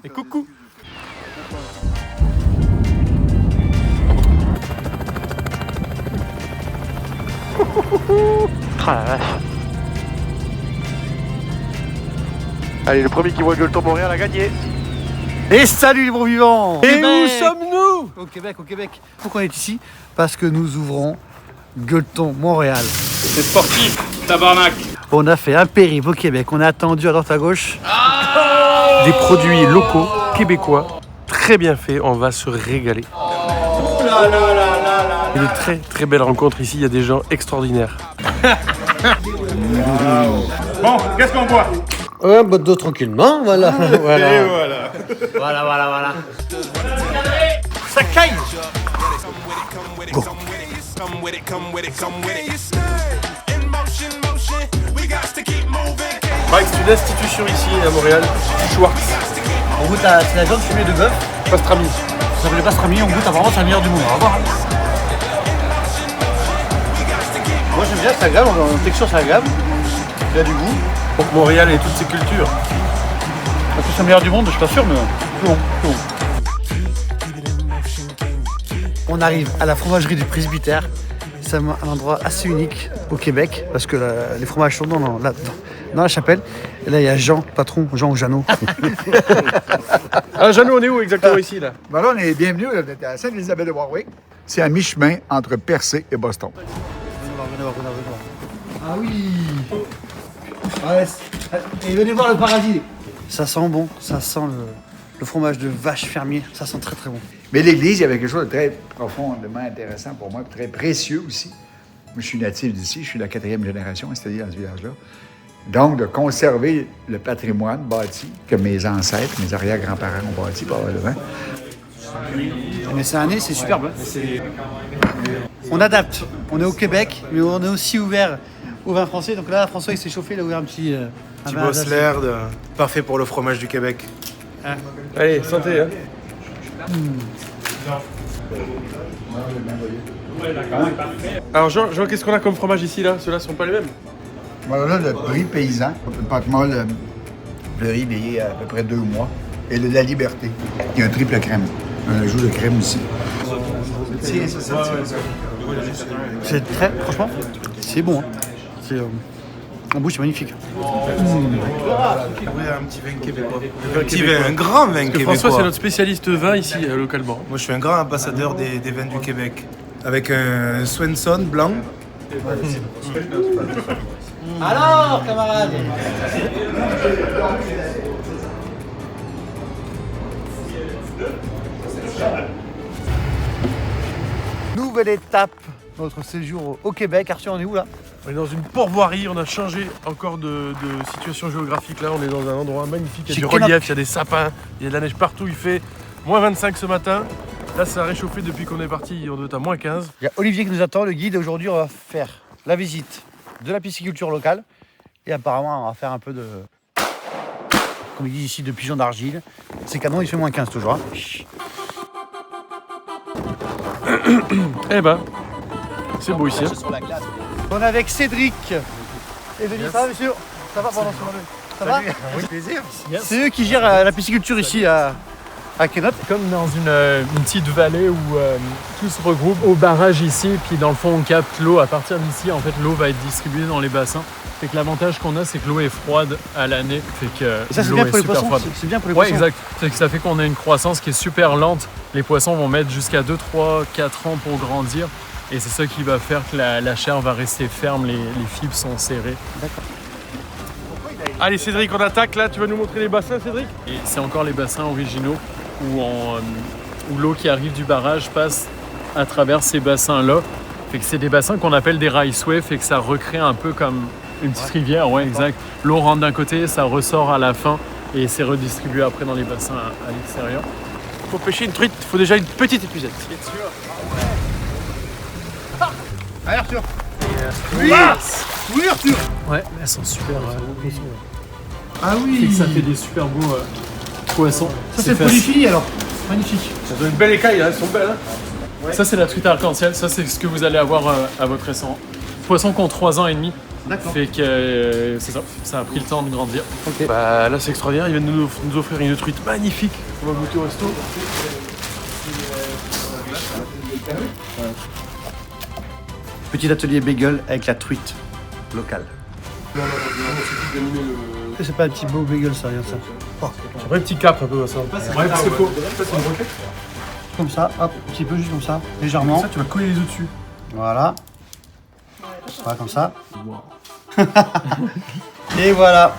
Et coucou. Ah la vache. Allez, le premier qui voit Gueuleton Montréal a gagné. Et salut les bons vivants. Et où sommes-nous? Au Québec, au Québec. Pourquoi on est ici? Parce que nous ouvrons Gueuleton Montréal. C'est sportif, tabarnak. On a fait un périple au Québec, on a attendu à droite à gauche. Des produits locaux, québécois, très bien faits, on va se régaler. Une très très belle rencontre ici, il y a des gens extraordinaires. Bon, qu'est-ce qu'on boit? Un botte d'eau tranquillement, voilà. voilà. Et voilà. Voilà. Ça caille. Mike, c'est une institution ici à Montréal, Schwartz, On goûte à c'est la viande fumée de bœuf. pastrami. Ça s'appelle pastrami, on goûte apparemment c'est la meilleure du monde. On va voir. Moi j'aime bien, c'est agréable, en texture c'est agréable. Il y a du goût. Donc Montréal et toutes ses cultures. Est-ce que c'est le meilleur du monde? Je suis pas sûr, mais non. On arrive à la fromagerie du Presbytère. C'est un endroit assez unique au Québec parce que les fromages sont dans la chapelle. Et là, il y a Jean, patron, Jean ou Jeannot. Ah Jeannot, on est où exactement ici là? Ben là, on est bienvenus à Sainte-Élisabeth de Warwick. C'est à mi-chemin entre Percé et Boston. Venez voir. Ah oui. Et venez voir le paradis. Ça sent bon, ça sent le fromage de vache fermier. Ça sent très très bon. Mais l'église, il y avait quelque chose de très profondément intéressant pour moi, très précieux aussi. Moi, je suis natif d'ici, je suis la 4e génération installée dans ce village-là. Donc, de conserver le patrimoine bâti que mes ancêtres, mes arrière-grands-parents ont bâti probablement. Mais c'est un nez, c'est superbe. On adapte. On est au Québec, mais on est aussi ouvert au vin français. Donc là, François, il s'est chauffé, il a ouvert un petit vin alsacien. Bossler, parfait pour le fromage du Québec. Allez, santé hein. Alors Jean, qu'est-ce qu'on a comme fromage ici là? Ceux-là sont pas les mêmes. Voilà le brie paysan, une pâte molle fleurie vieillie à peu près 2 mois. Et de la liberté, il y a un triple crème, un ajout de crème aussi. C'est très, franchement, c'est bon. Hein. C'est, en bouche, c'est magnifique. Un petit vin québécois. Un grand vin québécois. François, c'est notre spécialiste vin ici localement. Moi, je suis un grand ambassadeur des vins du Québec. Avec un Swenson blanc. Alors, camarades. Nouvelle étape, notre séjour au Québec. Arthur, on est où là? On est dans une pourvoirie, on a changé encore de situation géographique là, on est dans un endroit magnifique, il y a Chez du Kenop. relief, il y a des sapins, il y a de la neige partout, il fait moins 25 ce matin. Là ça a réchauffé depuis qu'on est parti, on doit être à moins 15. Il y a Olivier qui nous attend, le guide. Aujourd'hui, on va faire la visite de la pisciculture locale. Et apparemment, on va faire un peu de, comme ils disent ici, de pigeons d'argile. C'est canon, il fait moins 15 toujours. Hein. Eh ben, c'est beau ici. Hein. On est avec Cédric et Denis. Ça va, monsieur? Ça va pendant ce moment? Ça va? Avec plaisir. C'est eux qui gèrent la pisciculture ici à Kenop. Comme dans une petite vallée où tout se regroupe au barrage ici, puis dans le fond on capte l'eau. À partir d'ici, en fait, l'eau va être distribuée dans les bassins. Fait que l'avantage qu'on a, c'est que l'eau est froide à l'année. Fait que Et ça, c'est l'eau bien est pour les super poissons. froide. C'est bien pour les Ouais, poissons. exact. Fait que ça fait qu'on a une croissance qui est super lente. Les poissons vont mettre jusqu'à 2, 3, 4 ans pour grandir. Et c'est ça qui va faire que la chair va rester ferme, les fibres sont serrées. Allez Cédric, on attaque là, tu vas nous montrer les bassins Cédric? Et c'est encore les bassins originaux où l'eau qui arrive du barrage passe à travers ces bassins-là. Fait que c'est des bassins qu'on appelle des raceways, fait que ça recrée un peu comme une petite rivière, ouais, exact. L'eau rentre d'un côté, ça ressort à la fin et c'est redistribué après dans les bassins à l'extérieur. Pour pêcher une truite, il faut déjà une petite épuisette. Allez, Arthur. Oui, oui, Arthur. Ouais, elles sont super poissons. Ah Fait oui. que ça fait des super beaux poissons. Ça, c'est le facile. polyphilie alors. Magnifique. Ça donne une belle écaille, hein, elles sont belles. Hein. Ça, c'est la truite arc-en-ciel. Ça, c'est ce que vous allez avoir à votre restaurant. Poisson qui ont 3 ans et demi. D'accord. Fait que c'est ça, ça a pris le temps de grandir. Ok. Bah là c'est extraordinaire, ils viennent de nous offrir une truite magnifique. On va goûter au resto. Petit atelier bagel avec la truite locale. C'est pas un petit beau bagel ça, regarde ça. Un vrai petit cap un peu ça. Ouais, c'est faux. Ça c'est une roquette. Comme ça, hop, un petit peu juste comme ça, légèrement. Ça tu vas coller les œufs dessus. Voilà. Voilà comme ça. Et voilà.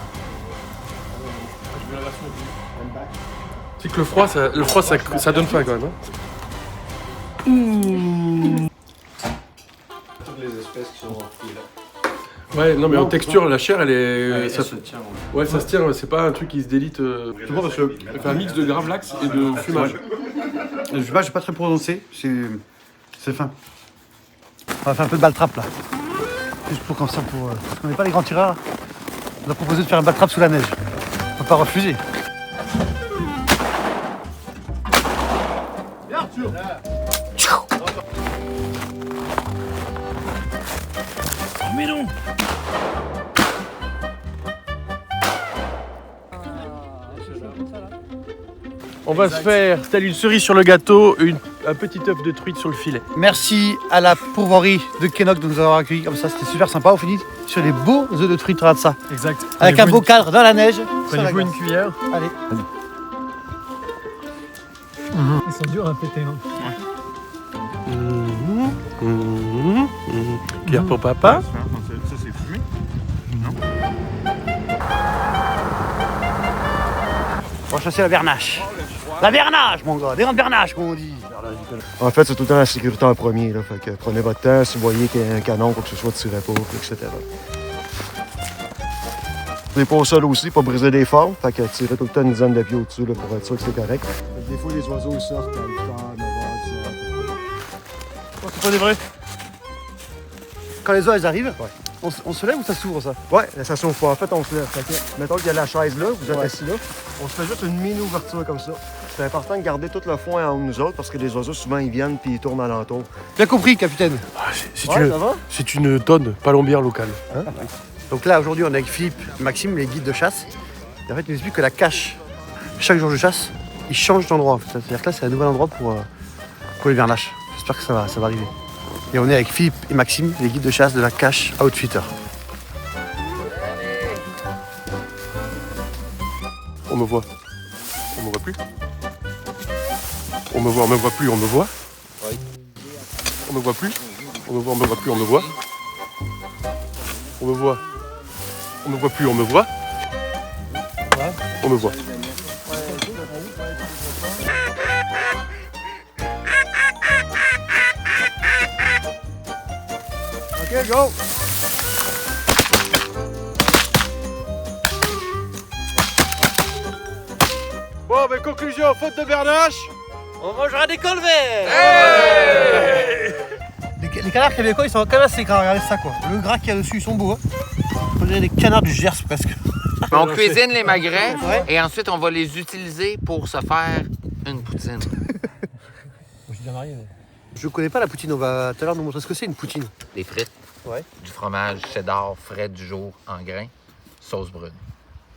C'est que le froid ça donne faim quand même. Hein. Ouais, non mais en texture, la chair elle est. Ça se tient. Ouais, ça se tient, c'est pas un truc qui se délite. C'est bon parce que ça fait un mix de gravlax et de fumage. Le fumage, j'ai pas très prononcé, c'est fin. On va faire un peu de baltrap là. Juste pour comme ça, parce qu'on n'est pas les grands tireurs. On a proposé de faire un baltrap sous la neige. On peut pas refuser. Mais non. On va se faire, telle une cerise sur le gâteau, un petit œuf de truite sur le filet. Merci à la pourvoirie de Kenok de nous avoir accueillis comme ça, c'était super sympa. On finit sur des beaux œufs de truite, regarde ça. Exact. Avec un beau cadre dans la neige. Prenez-vous une cuillère. Allez. Ils sont durs à péter. Hein. Cuillère pour papa. Ça c'est fumé. On va chasser la bernache. La bernache, mon gars, des grandes bernaches, comme on dit. En fait, c'est tout le temps la sécurité en premier. Là. Fait que prenez votre temps, si vous voyez qu'il y a un canon, quoi que ce soit, tirez pas, etc. Vous n'êtes pas au sol aussi, pas briser des forts. Fait que tirez tout le temps une dizaine de pieds au-dessus là, pour être sûr que c'est correct. Des fois, les oiseaux sortent à 8h, 9h, 10h. C'est pas des vrais. Quand les oies arrivent, on se lève ou ça s'ouvre ça? Ouais, ça s'ouvre pas. En fait, on se lève. Fait que, mettons qu'il y a la chaise là, vous êtes assis là. On se fait juste une mini-ouverture comme ça. C'est important de garder tout le foin en nous autres parce que les oiseaux, souvent, ils viennent puis ils tournent alentour. Bien compris, capitaine. C'est une tonne palombière locale. Hein. Donc là, aujourd'hui, on est avec Philippe et Maxime, les guides de chasse. Et en fait, ils nous expliquent que la cache, chaque jour de chasse, ils changent d'endroit. C'est-à-dire que là, c'est un nouvel endroit pour les bernaches. J'espère que ça va arriver. Et on est avec Philippe et Maxime, les guides de chasse de la cache Outfitter. On me voit. On me voit plus. On me voit plus, on me voit. Oui. On me voit plus. On me voit plus, on me voit. On me voit. On me voit plus, on me voit. On me voit. Ok, go! Bon, ben conclusion, faute de bernache. On mangera des colverts! Les canards québécois, ils sont quand même assez gras, regardez ça quoi. Le gras qu'il y a dessus, ils sont beaux. Hein. On dirait des canards du Gers presque. On cuisine les magrets Ouais. et ensuite on va les utiliser pour se faire une poutine. Je connais pas la poutine, on va tout à l'heure nous montrer ce que c'est une poutine. Des frites, Ouais. du fromage cheddar frais du jour en grains, sauce brune.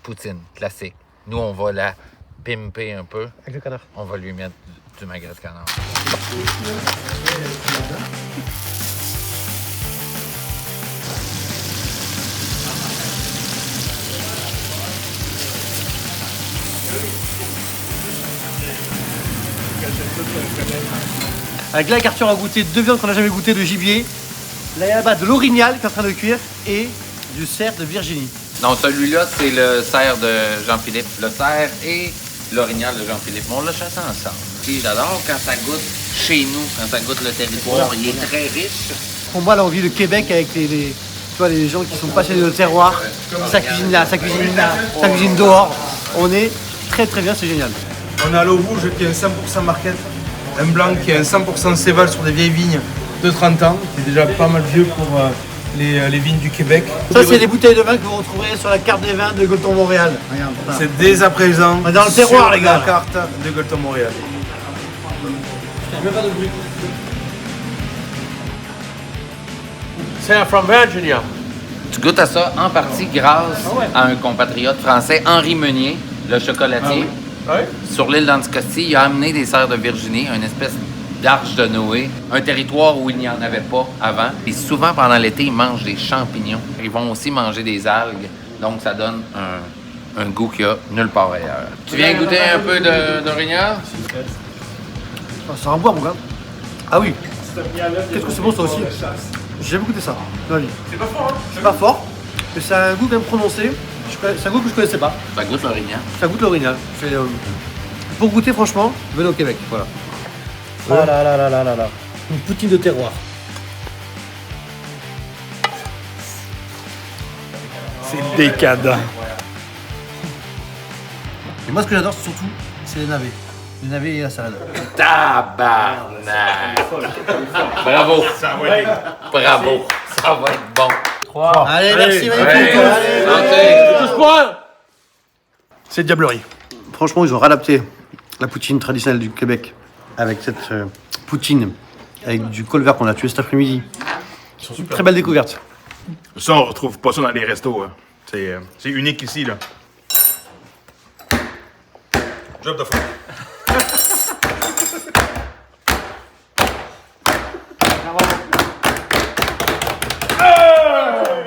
Poutine, classique. Nous, on va la pimper un peu. Avec le canard. On va lui mettre du magret de canard. Avec là, Arthur a goûté deux viandes qu'on n'a jamais goûté de gibier. Là, il y a là-bas de l'orignal qui est en train de cuire et du cerf de Virginie. Non, celui-là, c'est le cerf de Jean-Philippe. Le cerf et l'orignal de Jean-Philippe. On l'a chassé ensemble. Puis j'adore quand ça goûte chez nous, quand ça goûte le territoire. Il est très riche. Pour moi, là, on vit le Québec avec tu vois, les gens qui sont passionnés de terroir. Ça cuisine là, ça cuisine là, ça cuisine dehors. On est très très bien, c'est génial. On a l'eau rouge qui est un 100% market. Un blanc qui est un 100% céval sur des vieilles vignes de 30 ans. C'est déjà pas mal vieux pour les vignes du Québec. Ça, c'est des bouteilles de vin que vous retrouverez sur la carte des vins de Golton Montréal. Regarde, ça. C'est dès à présent On est dans le terroir, sur les gars. la carte de Golton Montréal. Cerf from Virginia. Tu goûtes à ça en partie grâce à un compatriote français, Henri Meunier, le chocolatier. Sur l'île d'Anticosti, il a amené des serres de Virginie, une espèce d'arche de Noé, un territoire où il n'y en avait pas avant. Et souvent, pendant l'été, ils mangent des champignons. Ils vont aussi manger des algues, donc ça donne un goût qu'il y a nulle part ailleurs. Tu viens goûter un peu d'orignal? C'est un bois, mon gars. Ah oui. Qu'est-ce que c'est bon, ça aussi. J'ai jamais goûté ça dans la vie. C'est pas fort, hein? C'est pas fort, mais c'est un goût quand même prononcé. C'est un goût que je connaissais pas. Ça goûte l'orignal. Ça goûte l'orignal. Pour goûter, franchement, venez au Québec. Voilà. Ah là là là là là là. Une poutine de terroir. C'est décadent. Et moi, ce que j'adore, surtout, c'est les navets. Les navets et la salade. Tabarnak! Bravo! Bravo! Ça va être bon. Allez, merci, Ouais. magnifique. Santé! C'est diablerie. Franchement, ils ont réadapté la poutine traditionnelle du Québec avec cette poutine avec du colvert qu'on a tué cet après-midi. Très belle découverte. Ça, on retrouve pas ça dans les restos. Hein. C'est unique ici, là. Job de fond.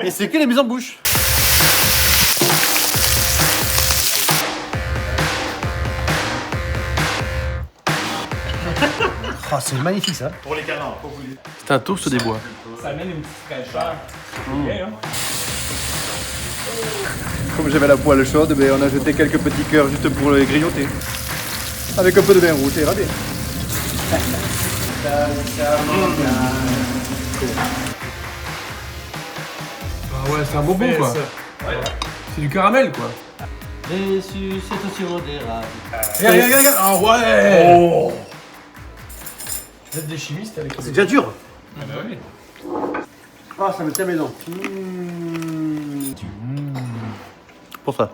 Et c'est que les mises en bouche. Oh, c'est magnifique ça. Pour les canards, pas vous. C'est un toast des bois. Ça amène une petite fraîcheur. Bien, hein? Comme j'avais la poêle chaude, ben, on a jeté quelques petits cœurs juste pour les grignoter. Avec un peu de vin rouge, ça ira bien. Ah ouais, c'est un bonbon, quoi. C'est du caramel, quoi. Et c'est au sirop d'érable. Regarde. Ah ouais! Oh. Vous êtes des chimistes avec C'est déjà dur. Ah bah oui. Ah, ça me tient mes dents. Pour ça.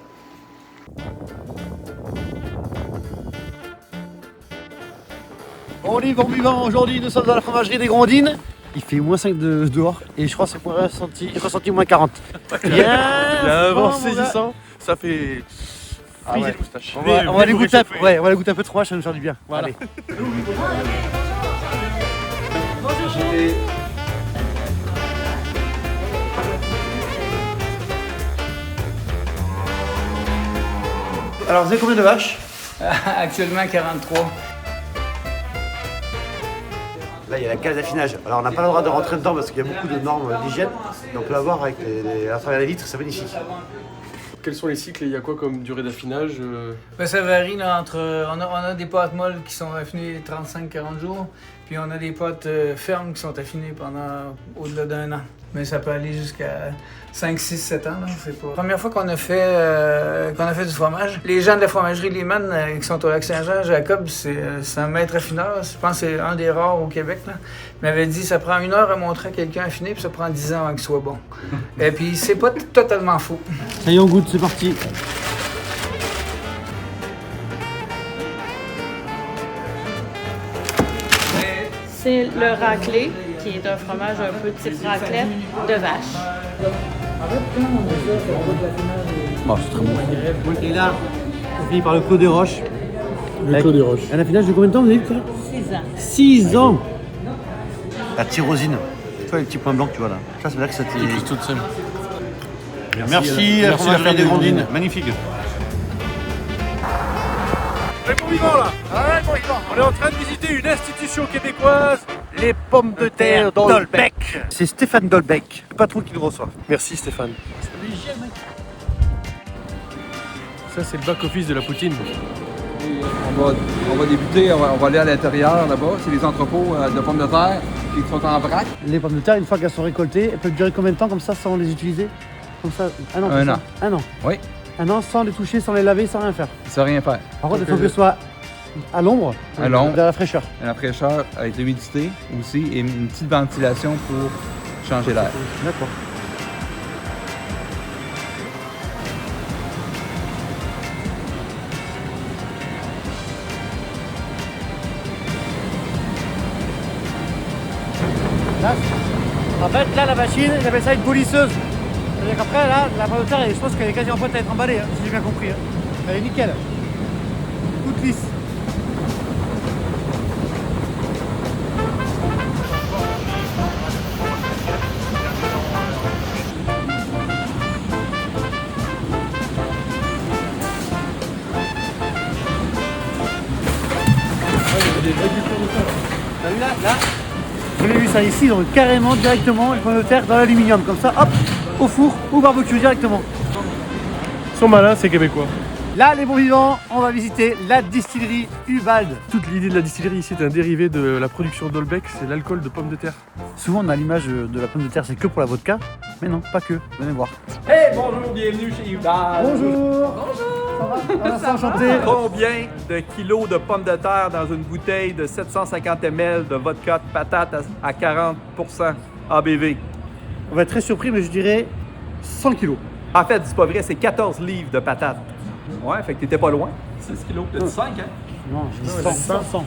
On est bon vivant, aujourd'hui nous sommes dans la fromagerie des Grondines. Il fait moins 5 dehors et je crois que c'est ressenti moins 40. Il y a un vent saisissant, ça fait friser les moustaches. On va aller goûter on va aller goûter un peu de fromage, ça va nous faire du bien. Voilà. Allez. Alors vous avez combien de vaches? Actuellement 43. Là il y a la cage d'affinage. Alors on n'a pas le droit de rentrer dedans parce qu'il y a beaucoup de normes d'hygiène. Et on peut la voir avec à travers les vitres, c'est magnifique. Quels sont les cycles et il y a quoi comme durée d'affinage Ben, ça varie là, entre. On a des pâtes molles qui sont affinées 35-40 jours, puis on a des pâtes fermes qui sont affinées pendant au-delà d'un an. Mais ça peut aller jusqu'à 5, 6, 7 ans. Là, c'est pas... La première fois qu'on a fait du fromage, les gens de la fromagerie Lehman qui sont au Lac-Saint-Jean, Jacob, c'est un maître affineur. Je pense que c'est un des rares au Québec. Là. Il m'avait dit ça prend 1 heure à montrer à quelqu'un affiné, puis ça prend 10 ans avant qu'il soit bon. Et puis c'est pas totalement faux. Ça y est, on goûte, c'est parti. C'est le raclé, qui est un fromage un peu type raclette de vache. Bon, c'est très bon. Et là, on finit par le Clos des Roches. Le Clos des Roches. Un affinage de combien de temps vous avez vu ça? 6 ans. 6 ans. La tyrosine. Tu vois les petits points blancs que tu vois là. Ça, ça veut dire que c'était... Des cristaux de sel. Merci, la fromagerie des Grondines. Magnifique. On est bon vivant là. On est en train de visiter une institution québécoise, les pommes de terre Dolbec. C'est Stéphane Dolbec, le patron qui nous reçoit. Merci Stéphane. Ça c'est le back-office de la poutine. On va débuter, on va aller à l'intérieur là-bas. C'est les entrepôts de pommes de terre qui sont en vrac. Les pommes de terre, une fois qu'elles sont récoltées, elles peuvent durer combien de temps comme ça sans les utiliser? Comme ça, un an. Un an. Un an. Oui. Un an sans les toucher, sans les laver, sans rien faire. Ça ne rien faire. Par contre, il faut que ce soit à l'ombre, À l'ombre. de la fraîcheur. La fraîcheur avec l'humidité aussi et une petite ventilation pour changer l'air. D'accord. En fait, là, la machine, j'appelle ça une polisseuse. C'est-à-dire qu'après, là, la pomme de terre, je pense qu'elle est quasiment prête à être emballée, hein, si j'ai bien compris. Hein. Elle est nickel. Toute lisse. Là, vous avez vu ça ici, donc carrément directement les pommes de terre dans l'aluminium, comme ça, hop, au four, au barbecue directement. Ils sont malins, ces Québécois. Là, les bons vivants, on va visiter la distillerie Ubald. Toute l'idée de la distillerie ici est un dérivé de la production d'Olbec, c'est l'alcool de pommes de terre. Souvent, on a l'image de la pomme de terre, c'est que pour la vodka, mais non, pas que. Venez voir. Hey, bonjour, bienvenue chez Ubald. Bonjour. Ça va, enchanté. Combien de kilos de pommes de terre dans une bouteille de 750 ml de vodka de patate à 40% ABV? On va être très surpris, mais je dirais 100 kilos. En fait, c'est pas vrai, c'est 14 livres de patates. Ouais, fait que t'étais pas loin. 6 kilos, peut-être 5, hein? Non, je dis 100. 100!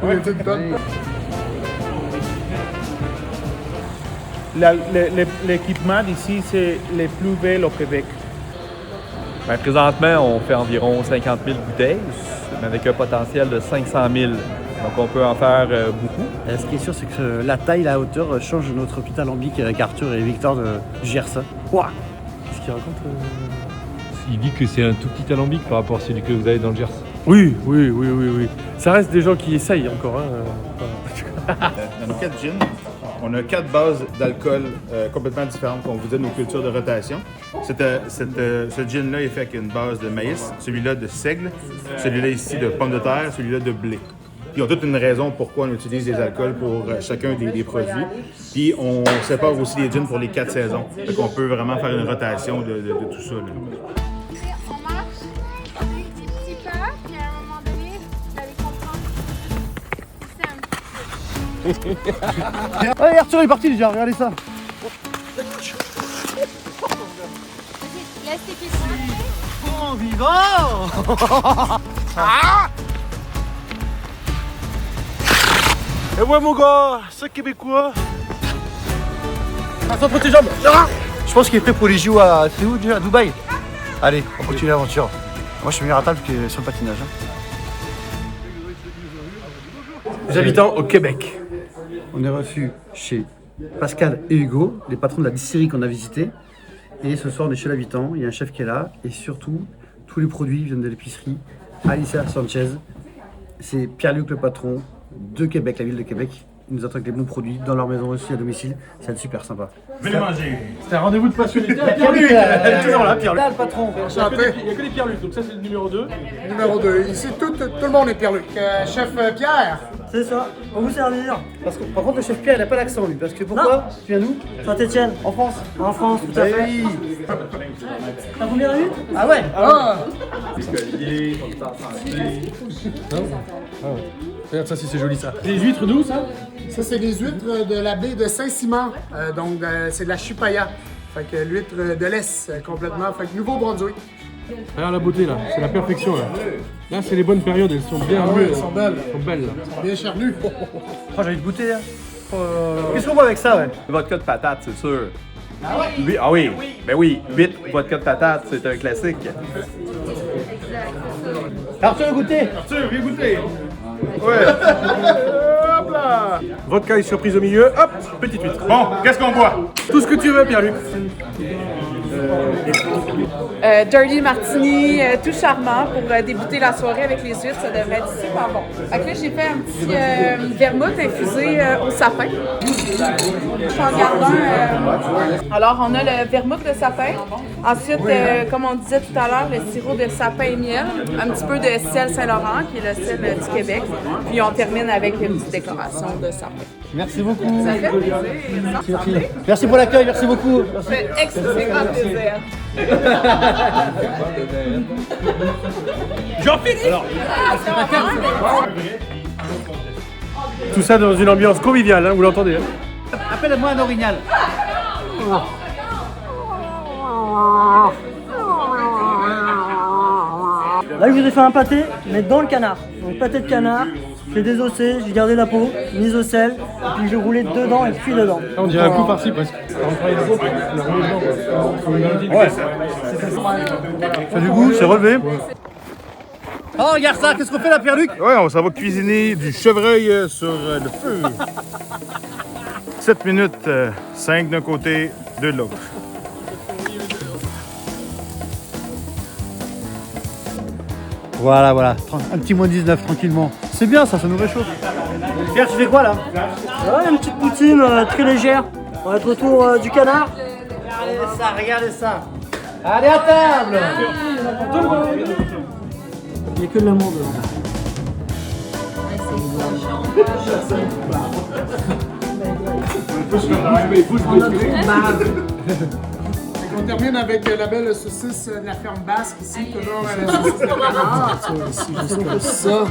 Oui, c'est une tonne. L'équipement d'ici, c'est le plus bel au Québec. Ben, présentement, on fait environ 50 000 bouteilles, mais avec un potentiel de 500 000. Donc, on peut en faire beaucoup. Ce qui est sûr, c'est que la taille, la hauteur change notre petit alambic avec Arthur et Victor de GRSA. Ouah. Qu'est-ce qu'il raconte Il dit que c'est un tout petit alambic par rapport à celui que vous avez dans le Gers. Oui. Ça reste des gens qui essayent encore. Dans nos 4 gins, on a 4 bases d'alcool complètement différentes qu'on vous dit de nos cultures de rotation. Ce gin-là est fait avec une base de maïs, celui-là de seigle, celui-là ici de pommes de terre, celui-là de blé. Puis ils ont toute une raison pourquoi on utilise des alcools pour chacun des produits. Puis on sépare aussi les gins pour les 4 saisons. Donc on peut vraiment faire une rotation de tout ça. Là. On marche avec des petits pas, puis à un moment donné, vous allez comprendre. C'est un petit peu. Allez, Arthur est parti déjà, regardez ça. Laisse tes pieds sur le pied. Bon vivant. Ah Et ouais mon gars, ce Québécois. Concentre tes jambes. Je pense qu'il est prêt pour les JO à... C'est où déjà? À Dubaï. Allez, on continue l'aventure. Moi je suis meilleur à table que sur le patinage. Les habitants au Québec. On est reçu chez Pascal et Hugo, les patrons de la distillerie qu'on a visité. Et ce soir on est chez l'habitant, il y a un chef qui est là. Et surtout, tous les produits viennent de l'épicerie Alicia Sanchez. C'est Pierre-Luc le patron de Québec, la ville de Québec. Ils nous attendent avec des bons produits dans leur maison aussi à domicile. Ça va être super sympa. Venez manger. C'est un rendez-vous de passionnés. Pierre-Luc, elle est toujours là, Pierre-Luc. Là, le patron. Il n'y a que les Pierre-Luc, donc ça c'est le numéro 2. Numéro 2. Ici, tout le monde est Pierre-Luc. Chef Pierre. C'est ça, on vous servir. Parce que, par contre, le chef Pierre, il n'a pas l'accent, lui. Parce que pourquoi? Tu viens d'où? Saint-Etienne, en France. En France, tout à fait. Oui. T'as combien de minutes? Ah ouais. Regarde ça, si c'est joli ça. Les huîtres d'où ça? Ça, c'est les huîtres de la baie de Saint-Simon. Donc, c'est de la chupaya. Fait que l'huître de l'Est, complètement. Fait que Nouveau-Brunswick. Regarde la beauté là, c'est la perfection là. Là, c'est les bonnes périodes, elles sont bien mûres. Elles sont belles. Elles sont belles là. Elles sont bien charnues. Oh, j'ai envie de goûter, hein. Qu'est-ce qu'on voit avec ça, ouais? Vodka de patate, c'est sûr. Ah ouais? Oui, ah oui, ben oui, 8 vodka de patate, c'est un classique. Arthur, goûter. Arthur, viens goûter. Ouais. Hop là. Vodka et surprise au milieu. Hop, petite huître. Bon, qu'est-ce qu'on boit? Tout ce que tu veux, Pierre-Luc. Dirty Martini, tout charmant pour débuter la soirée avec les huîtres, ça devrait être super bon. Fait que là, j'ai fait un petit vermouth infusé au sapin. Je suis en garde un. Alors, on a le vermouth de sapin. Ensuite, comme on disait tout à l'heure, le sirop de sapin et miel. Un petit peu de sel Saint-Laurent, qui est le sel du Québec. Puis on termine avec une petite décoration de sapin. Merci beaucoup. Ça fait plaisir. Merci pour l'accueil, merci beaucoup. Ça fait extrêmement plaisir. J'en finis. Tout ça dans une ambiance conviviale, hein, vous l'entendez. Hein. Appelle-moi un orignal. Là, je vous ai fait un pâté, mais dans le canard. Donc, pâté de canard, Je l'ai désossé, j'ai gardé la peau, mise au sel, puis je l'ai roulé dedans et puis dedans. On dirait un coup par-ci presque. On travaille la peau, on la roule dedans. Ouais. Ça a du goût, c'est relevé. Oh, regarde ça, qu'est-ce qu'on fait là, Pierre-Luc? Ouais, on s'en va cuisiner du chevreuil sur le feu. 7 minutes, 5 d'un côté, 2 de l'autre. Voilà, voilà. Un petit moins 19 tranquillement. C'est bien ça, ça nous réchauffe. Pierre, tu fais quoi là? Ouais, une petite poutine très légère. On va être autour du canard. Regardez ça. Allez à table. Il n'y a que de l'amour dedans. On termine avec la belle saucisse de la ferme basque ici, toujours la saucisse de canard. Ici, juste comme ça.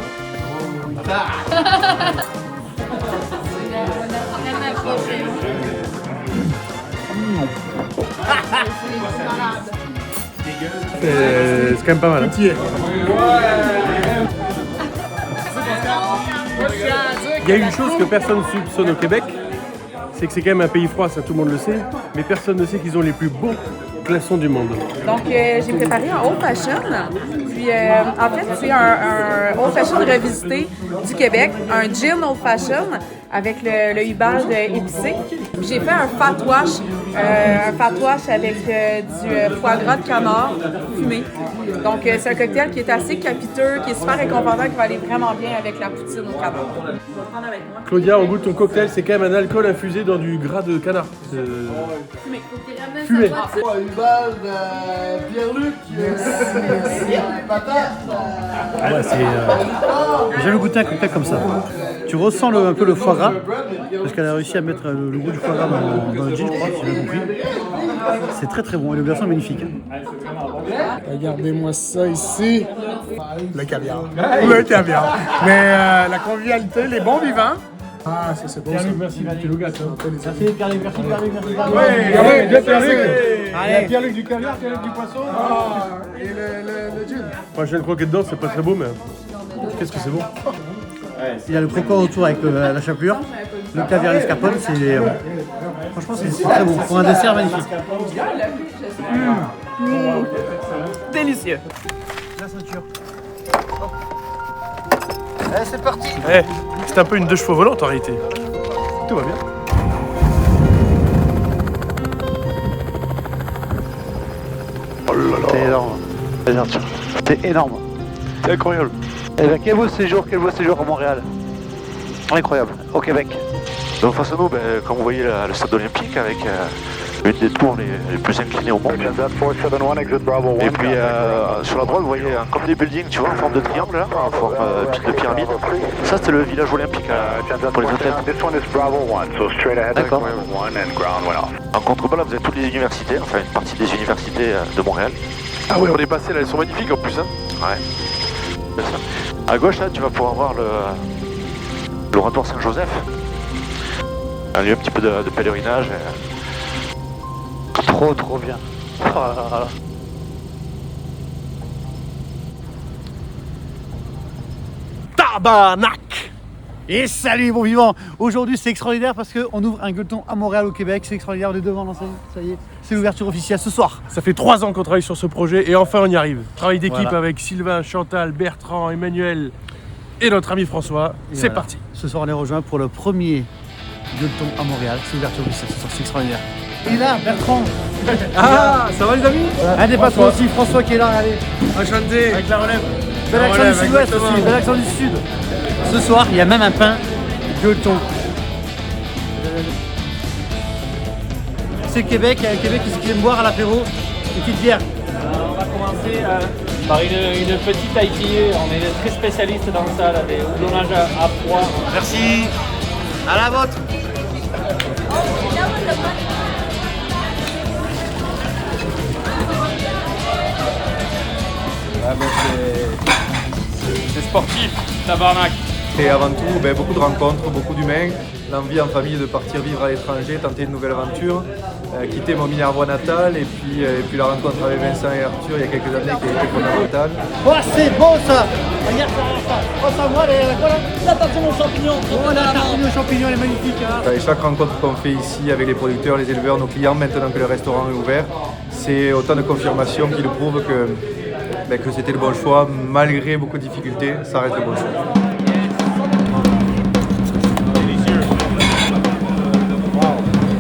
C'est quand même pas mal. Hein. Il y a une chose que personne ne soupçonne au Québec, c'est que c'est quand même un pays froid, ça tout le monde le sait, mais personne ne sait qu'ils ont les plus beaux glaçons du monde. Donc, j'ai préparé un old fashion. Puis, en fait, c'est un old fashion revisité du Québec, un gin old fashion avec le hibald épicé. Puis, j'ai fait un fat wash avec du foie gras de canard fumé. Donc, c'est un cocktail qui est assez capiteux, qui est super réconfortant, qui va aller vraiment bien avec la poutine au canard. Claudia, on goûte ton cocktail, c'est quand même un alcool infusé dans du gras de canard. Fumé. Hubald, Pierre-Luc, patate. Ouais, j'ai jamais goûté un cocktail comme ça. Tu ressens un peu le foie gras, parce qu'elle a réussi à mettre le goût du foie gras dans le gin, je crois, si j'ai bien compris. C'est très très bon et le glaçon est magnifique. Regardez-moi ça ici. Le caviar. Le caviar. Mais la convivialité, les bons vivants. Ah, ça c'est beau. Merci, tu le gâtes. Merci Pierre-Luc, merci Pierre-Luc. Ouais, Pierre-Luc. Allez, Pierre-Luc du caviar, Pierre-Luc du poisson. Et le gin. Moi j'ai le croquet dedans, c'est pas très beau, mais qu'est-ce que c'est bon. Il y a le croquant autour avec la chapelure, le caviar et l'escarpone, c'est franchement c'est très bon. Pour un dessert magnifique. Délicieux. La ceinture. Allez, c'est parti. C'est un peu une deux chevaux volante en réalité. Tout va bien. Oh là là. C'est énorme. La ceinture. C'est énorme. C'est incroyable. Eh bien, quel beau séjour à Montréal. Incroyable, au Québec. Donc face à nous, comme vous voyez le stade olympique avec une des tours les plus inclinées au monde. Et puis sur la droite, vous voyez comme des buildings, tu vois, en forme de triangle là, en forme de pyramide. Ça c'était le village olympique pour les athlètes. D'accord. En contrebas là, vous avez toutes les universités, enfin une partie des universités de Montréal. Ah ouais, on est passé là, elles sont magnifiques en plus. Hein. Ouais. C'est ça. À gauche là, tu vas pouvoir voir l'oratoire Saint-Joseph. Un lieu un petit peu de pèlerinage. Trop bien. Oh là là. Tabarnak! Et salut bon vivant! Aujourd'hui c'est extraordinaire parce qu'on ouvre un gueuleton à Montréal au Québec, c'est extraordinaire, on est devant l'enseigne, ça y est, c'est l'ouverture officielle ce soir. Ça fait 3 ans qu'on travaille sur ce projet et enfin on y arrive. Travail d'équipe Voilà. avec Sylvain, Chantal, Bertrand, Emmanuel et notre ami François. Et C'est voilà. parti. Ce soir on est rejoint pour le premier gueuleton à Montréal, c'est l'ouverture officielle ce soir, c'est extraordinaire. Et là, Bertrand! Ah, ça va les amis? Un des patrons aussi, François qui est là, allez! Enchanté! Avec la relève! Bel accent du sud-ouest aussi, bel accent du sud! Ce soir, il y a même un pain gueuleton. C'est le Québec, il y a le Québec qui aime boire à l'apéro, une petite bière. On va commencer par une petite IPA. On est très spécialiste dans ça, là, des houblonnages à froid. Merci! À la vôtre! C'est sportif, tabarnak. Et avant tout, beaucoup de rencontres, beaucoup d'humains, l'envie en famille de partir vivre à l'étranger, tenter une nouvelle aventure, quitter mon Minervois natal et puis la rencontre avec Vincent et Arthur il y a quelques années qui a été fondamentale. Oh, c'est bon ça! Regarde ça. Oh, ça voit, voilà. La tarte aux champignons. Oh, la tarte aux champignons, elle est magnifique. Hein. Et chaque rencontre qu'on fait ici avec les producteurs, les éleveurs, nos clients, maintenant que le restaurant est ouvert, c'est autant de confirmations qui nous prouvent que c'était le bon choix. Malgré beaucoup de difficultés, ça reste le bon choix.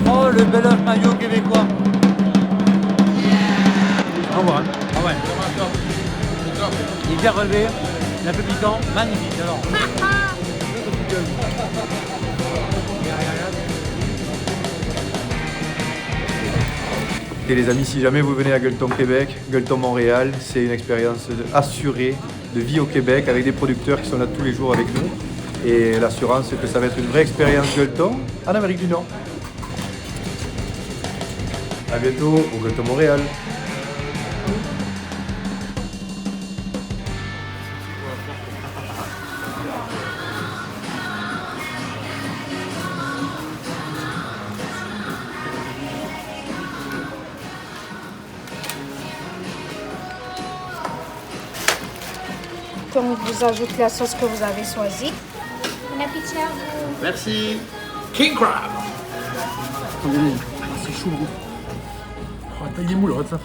Oh, le bel œuf maillot québécois. Au revoir. Ah ouais. Il est bien relevé, il est un peu piquant, magnifique alors. Et les amis, si jamais vous venez à Gueuleton Québec, Gueuleton Montréal, c'est une expérience assurée de vie au Québec avec des producteurs qui sont là tous les jours avec nous. Et l'assurance, c'est que ça va être une vraie expérience Gueuleton en Amérique du Nord. À bientôt au Gueuleton Montréal. On vous ajoute la sauce que vous avez choisie. Bon appétit à vous. Merci. King Crab. C'est chaud. Oh, taillez-moi là, ça.